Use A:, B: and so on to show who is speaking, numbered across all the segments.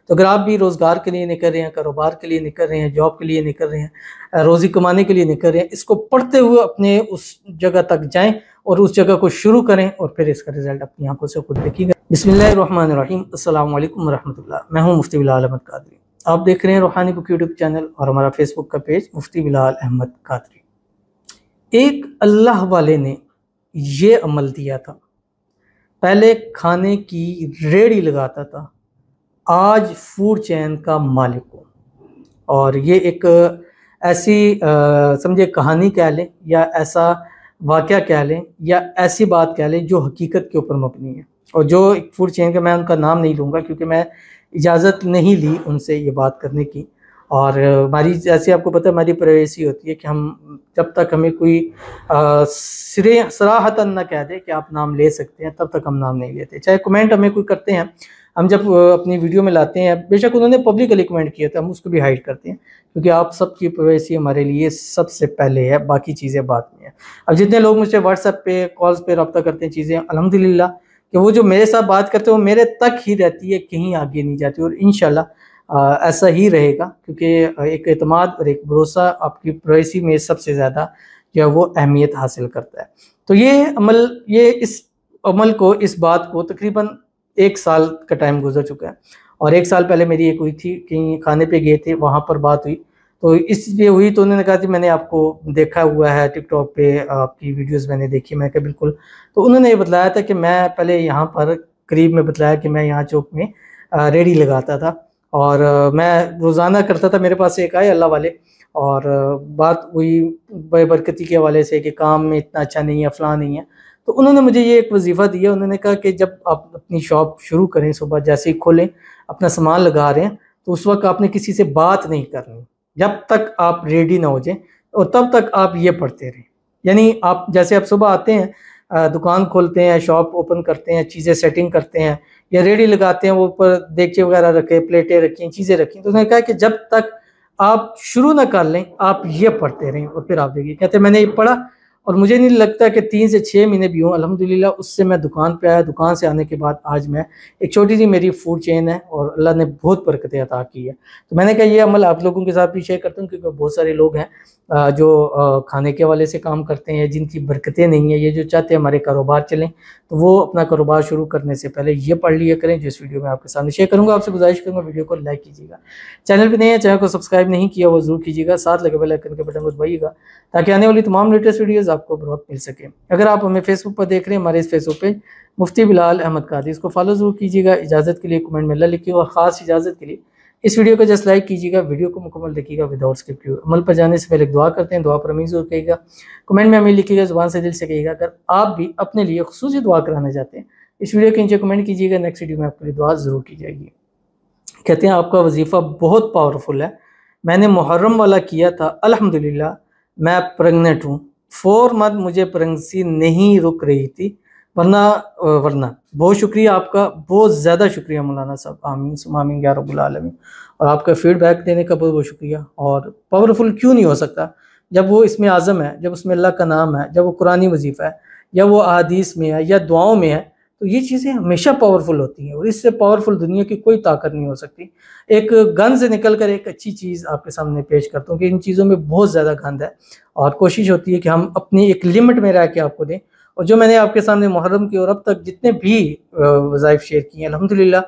A: तो अगर आप भी रोज़गार के लिए निकल रहे हैं, कारोबार के लिए निकल रहे हैं, जॉब के लिए निकल रहे हैं, रोज़ी कमाने के लिए निकल रहे हैं, इसको पढ़ते हुए अपने उस जगह तक जाएँ और उस जगह को शुरू करें और फिर इसका रिज़ल्ट अपनी आंखों से खुद देखिएगा। बिस्मिल्लाहिर्रहमानिर्रहीम, अस्सलाम वालेकुम वरहमतुल्लाह। मैं हूँ मुफ्ती बिलाल अहमद कादरी। आप देख रहे हैं रूहानी बुक यूट्यूब चैनल और हमारा फेसबुक का पेज मुफ्ती बिलाल अहमद कादरी। एक अल्लाह वाले ने ये अमल दिया था। पहले खाने की रेड़ी लगाता था, आज फूड चेन का मालिक हो। और ये एक ऐसी समझे कहानी कह लें या ऐसा वाक़या कह लें या ऐसी बात कह लें जो हकीकत के ऊपर मबनी है। और जो एक फूड चेन का, मैं उनका नाम नहीं लूँगा क्योंकि मैं इजाज़त नहीं ली उनसे ये बात करने की। और हमारी, जैसे आपको पता है, हमारी प्राइवेसी होती है कि हम जब तक हमें कोई सराहतन ना कह दे कि आप नाम ले सकते हैं, तब तक हम नाम नहीं लेते। चाहे कमेंट हमें कोई करते हैं, हम जब अपनी वीडियो में लाते हैं, बेशक उन्होंने पब्लिकली कमेंट किया था, हम उसको भी हाइड करते हैं क्योंकि आप सबकी प्राइवेसी हमारे लिए सबसे पहले है, बाकी चीज़ें बाद में है। अब जितने लोग मुझसे व्हाट्सएप पे, कॉल्स पे रब्ता करते हैं, चीज़ें अल्हम्दुलिल्लाह कि वो जो मेरे साथ बात करते हैं वो मेरे तक ही रहती है, कहीं आगे नहीं जाती। और इंशाल्लाह ऐसा ही रहेगा क्योंकि एक एतमाद और एक भरोसा आपकी प्राइवेसी में सबसे ज़्यादा जो है वो अहमियत हासिल करता है। तो इस अमल को, इस बात को तकरीबन 1 साल का टाइम गुजर चुका है। और 1 साल पहले मेरी एक हुई थी, कहीं खाने पे गए थे, वहाँ पर बात हुई। तो इसलिए हुई तो उन्होंने कहा कि मैंने आपको देखा हुआ है टिकटॉक पे, आपकी वीडियोस मैंने देखी। मैं कहा बिल्कुल। तो उन्होंने ये बतलाया था कि मैं पहले यहाँ पर करीब में, बताया कि मैं यहाँ चौक में रेडी लगाता था और मैं रोज़ाना करता था। मेरे पास एक आए अल्लाह वाले और बात हुई बरकती के हवाले से कि काम में इतना अच्छा नहीं है, फ़लाँ नहीं है। तो उन्होंने मुझे ये एक वजीफ़ा दिया। उन्होंने कहा कि जब आप अपनी शॉप शुरू करें, सुबह जैसे ही खोलें, अपना सामान लगा रहे हैं, तो उस वक्त आपने किसी से बात नहीं करनी जब तक आप रेडी ना हो जाएं, और तब तक आप ये पढ़ते रहें। यानी आप जैसे आप सुबह आते हैं, दुकान खोलते हैं, शॉप ओपन करते हैं, चीज़ें सेटिंग करते हैं या रेडी लगाते हैं, वो ऊपर देगचे वगैरह रखे, प्लेटें रखी, चीज़ें रखी। तो उन्होंने कहा कि जब तक आप शुरू ना कर लें, आप ये पढ़ते रहें और फिर आप देखिए। कहते मैंने ये पढ़ा और मुझे नहीं लगता कि 3 से 6 महीने भी हों, अल्हम्दुलिल्लाह उससे मैं दुकान पे आया। दुकान से आने के बाद आज मैं, एक छोटी सी मेरी फूड चेन है और अल्लाह ने बहुत बरकतें अता की है। तो मैंने कहा ये अमल आप लोगों के साथ भी शेयर करता हूँ क्योंकि बहुत सारे लोग हैं जो खाने के हवाले से काम करते हैं, जिनकी बरकतें नहीं है, ये जो चाहते हैं हमारे कारोबार चलें, तो वो अपना कारोबार शुरू करने से पहले ये पढ़ लिया करें जो इस वीडियो में आपके सामने शेयर करूँगा। आपसे गुजारिश करूँगा वीडियो को लाइक कीजिएगा, चैनल पर नए हैं, चैनल को सब्सक्राइब नहीं किया वो ज़रूर कीजिएगा, साथ लगे बेल आइकन के बटन को दबाइएगा ताकि आने वाली तमाम लेटेस्ट वीडियोज़ आपको बर वक्त मिल सके। अगर आप हमें फेसबुक पर देख रहे हैं, हमारे इस फेसबुक पेज मुफ्ती बिलाल अहमद कादरी, इसको फॉलो जरूर कीजिएगा। इजाज़त के लिए कमेंट में अल्लाह लिखिए और ख़ास इजाज़त के लिए इस वीडियो को जस्ट लाइक कीजिएगा, वीडियो को मुकम्मल देखिएगा विदाउट स्किप। अमल पर जाने से पहले दुआ करते हैं, दुआ पर हमें जरूर कहिएगा, कमेंट में हमें लिखिएगा, ज़ुबान से दिल से कहिएगा। अगर आप भी अपने लिए खुसूसी दुआ कराना चाहते हैं, इस वीडियो के नीचे कमेंट कीजिएगा, नेक्स्ट वीडियो में आपके लिए दुआ ज़रूर की जाएगी। कहते हैं आपका वजीफ़ा बहुत पावरफुल है, मैंने मुहर्रम वाला किया था, अल्हम्दुलिल्लाह मैं प्रेग्नेंट हूँ। 4 मंथ मुझे प्रेगनेंसी नहीं रुक रही थी, वरना बहुत शुक्रिया आपका, बहुत ज़्यादा शुक्रिया मौलाना साहब, आमीन सुम्मा आमीन या रब्बुल आलमीन। और आपका फीडबैक देने का बहुत बहुत शुक्रिया। और पावरफुल क्यों नहीं हो सकता जब वो इसमें आज़म है, जब उसमें अल्लाह का नाम है, जब वो कुरानी वजीफ़ा है या वो अहादीस में है या दुआओं में है, तो ये चीज़ें हमेशा पावरफुल होती हैं और इससे पावरफुल दुनिया की कोई ताकत नहीं हो सकती। एक गन से निकल कर एक अच्छी चीज़ आपके सामने पेश करता हूँ कि इन चीज़ों में बहुत ज़्यादा गंद है और कोशिश होती है कि हम अपनी एक लिमिट में रह के आपको दें। और जो मैंने आपके सामने मुहर्रम की और अब तक जितने भी वज़ाइफ शेयर किए हैं, अल्हम्दुलिल्लाह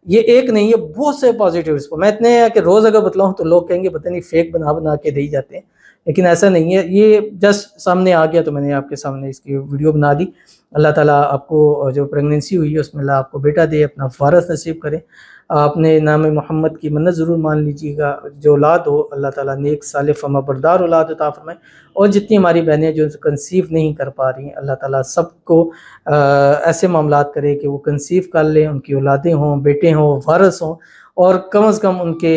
A: ये एक नहीं है, बहुत से पॉजिटिव रिस्पॉन्स। मैं इतने हैं कि रोज़ अगर बतलाऊँ तो लोग कहेंगे पता नहीं फेक बना बना के दे ही जाते हैं, लेकिन ऐसा नहीं है। ये जस्ट सामने आ गया तो मैंने आपके सामने इसकी वीडियो बना दी। अल्लाह ताला आपको जो प्रेगनेंसी हुई है उसमें अल्लाह आपको बेटा दे, अपना वारिस नसीब करे। आपने नाम मोहम्मद की मन्नत ज़रूर मान लीजिएगा, जो औलाद हो अल्लाह ताला नेक साले फमा बरदार औलाद अता फरमाए। और जितनी हमारी बहनें जो कंसीव नहीं कर पा रही हैं, अल्लाह ताला सबको ऐसे मामलात करे कि वो कंसीव कर लें, उनकी औलादें हों, बेटे हों, वारिस हों, और कम से कम उनके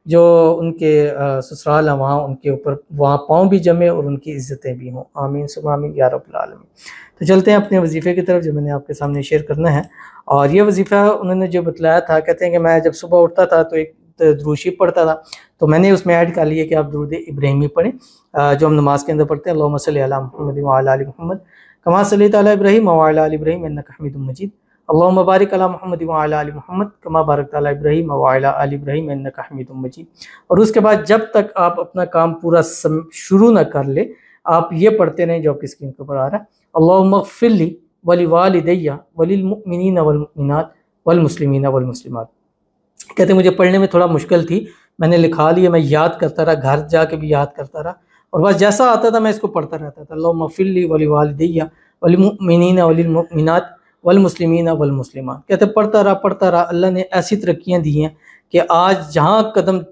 A: जो उनके ससुराल हैं वहाँ उनके ऊपर वहाँ पाँव भी जमे और उनकी इज़्ज़तें भी हों, आमीन सुम्मा आमीन या रब्बुल आलमीन। तो चलते हैं अपने वजीफ़े की तरफ जो मैंने आपके सामने शेयर करना है। और ये वजीफ़ा उन्होंने जो बतलाया था, कहते हैं कि मैं जब सुबह उठता था तो एक दुरूद शरीफ पढ़ता था, तो मैंने उसमें ऐड कर लिया कि आप दुरूद इब्राहिमी पढ़ें, जो हम नमाज के अंदर पढ़ते हैं, अल्लाहुम्मा सल्ली अला मुहम्मद व अला आलि मुहम्मद कमा सल्लैता अला इब्राहीम व अला आलि इब्राहीम इन्नका हमीदुम मजीद। अल्लाहुम्मा बारिक अला मुहम्मद व अला आलि मुहम्मद कमा बारकता अला इब्राहीम व अला आलि इब्राहीम इन्नका हमीदुम मजीद। और उसके बाद जब तक आप अपना काम पूरा शुरू ना कर ले, आप ये पढ़ते रहें जो आपकी स्क्रीन के ऊपर आ रहा है, अल्लाहुम्मा ग़फ़िरली वली वालिदैया वलिल मुमिनीना वल मुमिनात वल मुस्लिमीना वल मुस्लिमात। कहते मुझे पढ़ने में थोड़ा मुश्किल थी, मैंने लिखा लिया, मैं याद करता रहा, घर जाके भी याद करता रहा, और बस जैसा आता था मैं इसको पढ़ता रहता था। अल्लाहुम्मा ग़फ़िरली वली वालिदैया वलिल मुमिनीना वलिल मुमिनात वल मुस्लिमीना वल मुस्लिमात। कहते पढ़ता रहा। अल्लाह ने ऐसी तरक्कियाँ दी हैं कि आज जहाँ कदम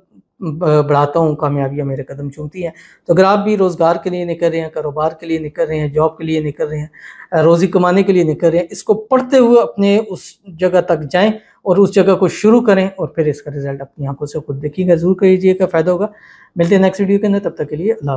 A: बढ़ाता हूँ कामयाबियाँ मेरे कदम चूमती हैं। तो अगर आप भी रोज़गार के लिए निकल रहे हैं, कारोबार के लिए निकल रहे हैं, जॉब के लिए निकल रहे हैं, रोज़ी कमाने के लिए निकल रहे हैं, इसको पढ़ते हुए अपने उस जगह तक जाएँ और उस जगह को शुरू करें और फिर इसका रिज़ल्ट अपनी आंखों से खुद देखिएगा। ज़रूर करिएगा, फ़ायदा होगा। मिलते हैं नेक्स्ट वीडियो के अंदर, तब तक के लिए अल्लाह।